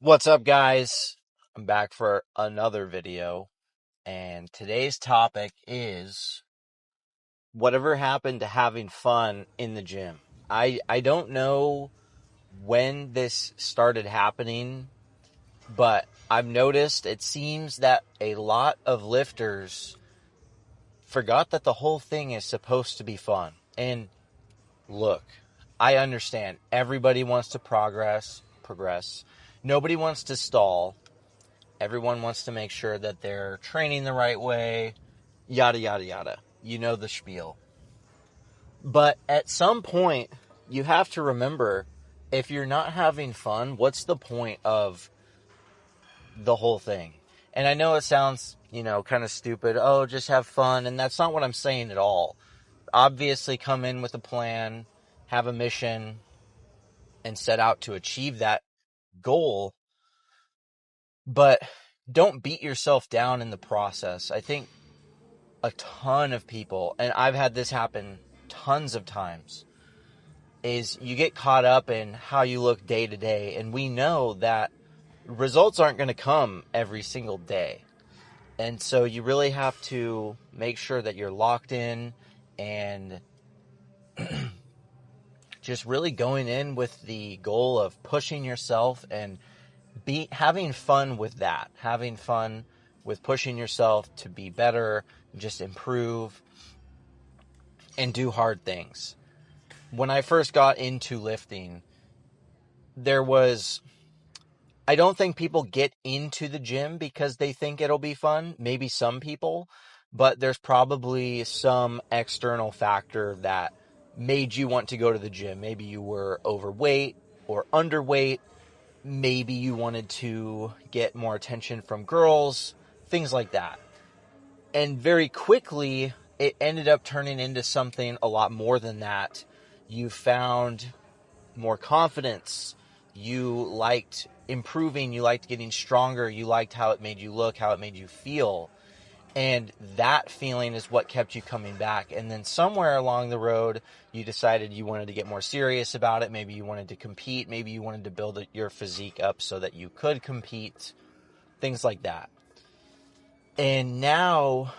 What's up, guys? I'm back for another video, and today's topic is whatever happened to having fun in the gym. I don't know when this started happening, but I've noticed it seems that a lot of lifters forgot that the whole thing is supposed to be fun. And look, I understand everybody wants to progress. Nobody wants to stall. Everyone wants to make sure that they're training the right way, yada, yada, yada. You know the spiel. But at some point, you have to remember, if you're not having fun, what's the point of the whole thing? And I know it sounds, kind of stupid. Oh, just have fun. And that's not what I'm saying at all. Obviously, come in with a plan, have a mission, and set out to achieve that goal. But don't beat yourself down in the process. I think a ton of people, and I've had this happen tons of times, is you get caught up in how you look day to day, and we know that results aren't going to come every single day. And so you really have to make sure that you're locked in and just really going in with the goal of pushing yourself and having fun with that, having fun with pushing yourself to be better, just improve and do hard things. When I first got into lifting, I don't think people get into the gym because they think it'll be fun. Maybe some people, but there's probably some external factor that made you want to go to the gym. Maybe you were overweight or underweight. Maybe you wanted to get more attention from girls, things like that. And very quickly, it ended up turning into something a lot more than that. You found more confidence. You liked improving. You liked getting stronger. You liked how it made you look, how it made you feel. And that feeling is what kept you coming back. And then somewhere along the road, you decided you wanted to get more serious about it. Maybe you wanted to compete. Maybe you wanted to build your physique up so that you could compete. Things like that. And now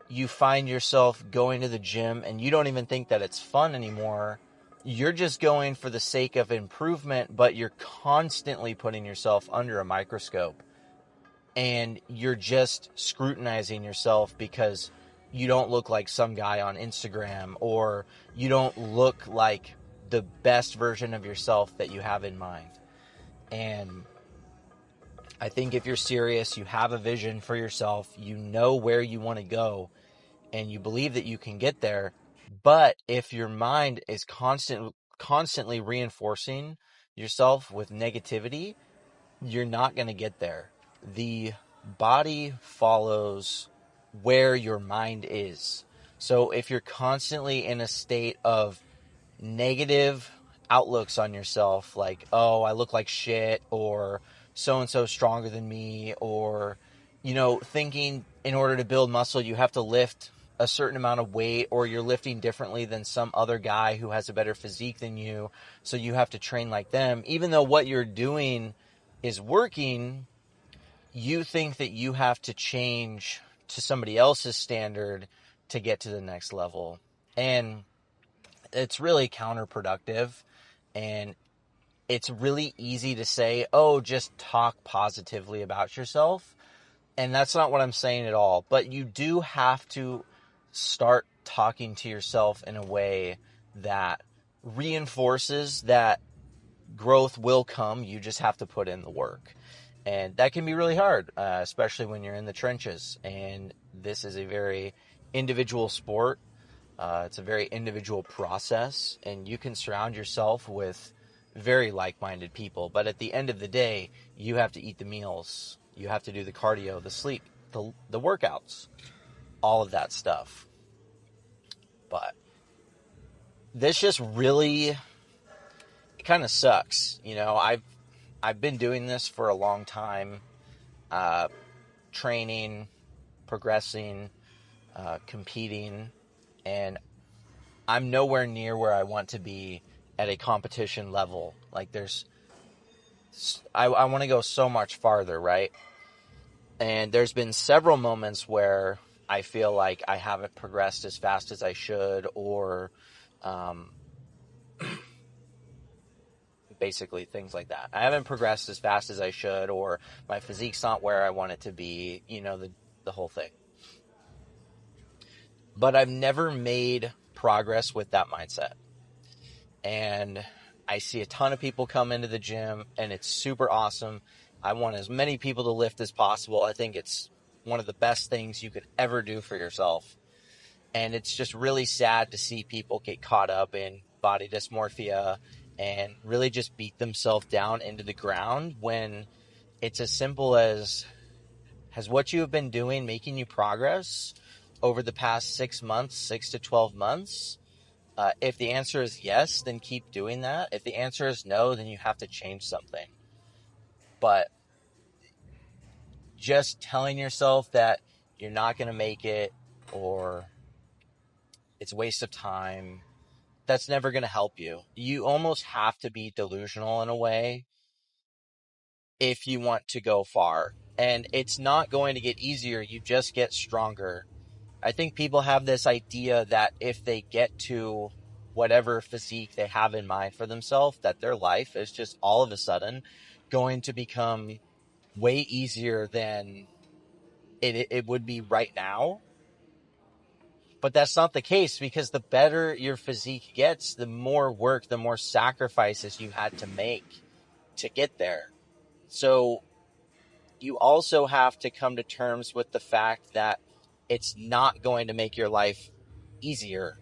you find yourself going to the gym and you don't even think that it's fun anymore. You're just going for the sake of improvement, but you're constantly putting yourself under a microscope. And you're just scrutinizing yourself because you don't look like some guy on Instagram, or you don't look like the best version of yourself that you have in mind. And I think if you're serious, you have a vision for yourself, you know where you want to go, and you believe that you can get there. But if your mind is constantly reinforcing yourself with negativity, you're not going to get there. The body follows where your mind is. So if you're constantly in a state of negative outlooks on yourself, like, oh, I look like shit, or so and so stronger than me, or, thinking in order to build muscle, you have to lift a certain amount of weight, or you're lifting differently than some other guy who has a better physique than you, so you have to train like them. Even though what you're doing is working, you think that you have to change to somebody else's standard to get to the next level. And it's really counterproductive, and it's really easy to say, oh, just talk positively about yourself. And that's not what I'm saying at all. But you do have to start talking to yourself in a way that reinforces that growth will come. You just have to put in the work. And that can be really hard, especially when you're in the trenches. And this is a very individual sport. It's a very individual process, and you can surround yourself with very like-minded people. But at the end of the day, you have to eat the meals. You have to do the cardio, the sleep, the workouts, all of that stuff. But this just really, it kind of sucks. I've been doing this for a long time, training, progressing, competing, and I'm nowhere near where I want to be at a competition level. Like, there's I want to go so much farther, right? And there's been several moments where I feel like I haven't progressed as fast as I should, or um, basically things like that. I haven't progressed as fast as I should, or my physique's not where I want it to be, the whole thing. But I've never made progress with that mindset. And I see a ton of people come into the gym, and it's super awesome. I want as many people to lift as possible. I think it's one of the best things you could ever do for yourself. And it's just really sad to see people get caught up in body dysmorphia and really just beat themselves down into the ground when it's as simple as, has what you have been doing making you progress over the past 6 months, 6 to 12 months? If the answer is yes, then keep doing that. If the answer is no, then you have to change something. But just telling yourself that you're not going to make it, or it's a waste of time, that's never going to help you. You almost have to be delusional in a way if you want to go far. And it's not going to get easier. You just get stronger. I think people have this idea that if they get to whatever physique they have in mind for themselves, that their life is just all of a sudden going to become way easier than it would be right now. But that's not the case, because the better your physique gets, the more work, the more sacrifices you had to make to get there. So you also have to come to terms with the fact that it's not going to make your life easier.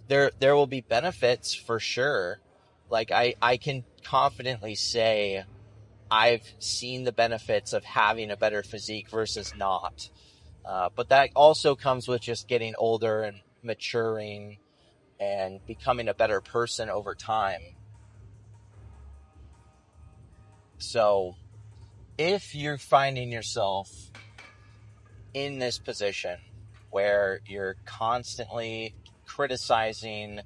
There will be benefits for sure. Like I can confidently say I've seen the benefits of having a better physique versus not. But that also comes with just getting older and maturing and becoming a better person over time. So if you're finding yourself in this position where you're constantly criticizing,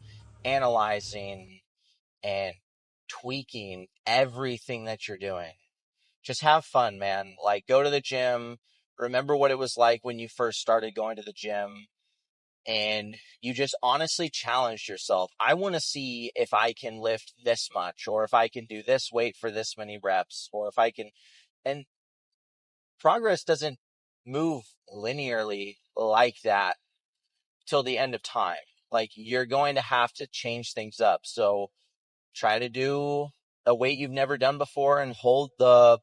analyzing, and tweaking everything that you're doing, just have fun, man. Like, go to the gym. Remember what it was like when you first started going to the gym, and you just honestly challenged yourself. I want to see if I can lift this much, or if I can do this weight for this many reps, or if I can. And progress doesn't move linearly like that till the end of time. Like, you're going to have to change things up. So try to do a weight you've never done before and hold the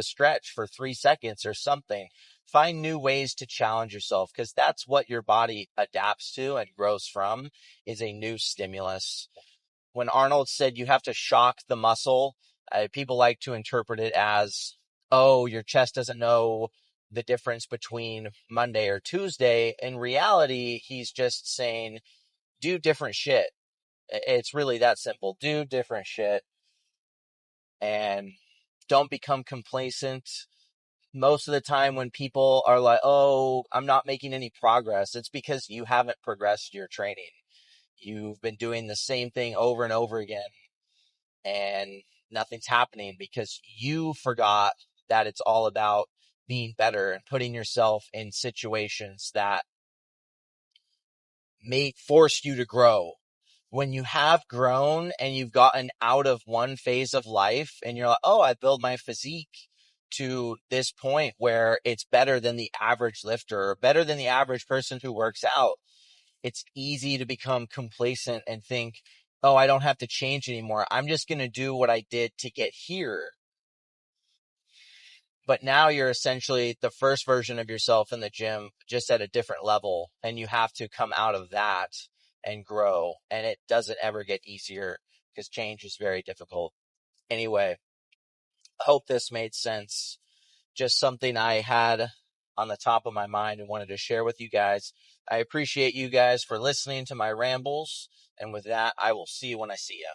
stretch for 3 seconds or something. Find new ways to challenge yourself, because that's what your body adapts to and grows from, is a new stimulus. When Arnold said you have to shock the muscle, people like to interpret it as, oh, your chest doesn't know the difference between Monday or Tuesday. In reality, he's just saying, do different shit. It's really that simple. Do different shit and don't become complacent. Most of the time when people are like, oh, I'm not making any progress, it's because you haven't progressed your training. You've been doing the same thing over and over again, and nothing's happening because you forgot that it's all about being better and putting yourself in situations that may force you to grow. When you have grown and you've gotten out of one phase of life and you're like, oh, I built my physique to this point where it's better than the average lifter, or better than the average person who works out, it's easy to become complacent and think, oh, I don't have to change anymore. I'm just going to do what I did to get here. But now you're essentially the first version of yourself in the gym, just at a different level. And you have to come out of that and grow. And it doesn't ever get easier, because change is very difficult. Anyway, I hope this made sense. Just something I had on the top of my mind and wanted to share with you guys. I appreciate you guys for listening to my rambles. And with that, I will see you when I see you.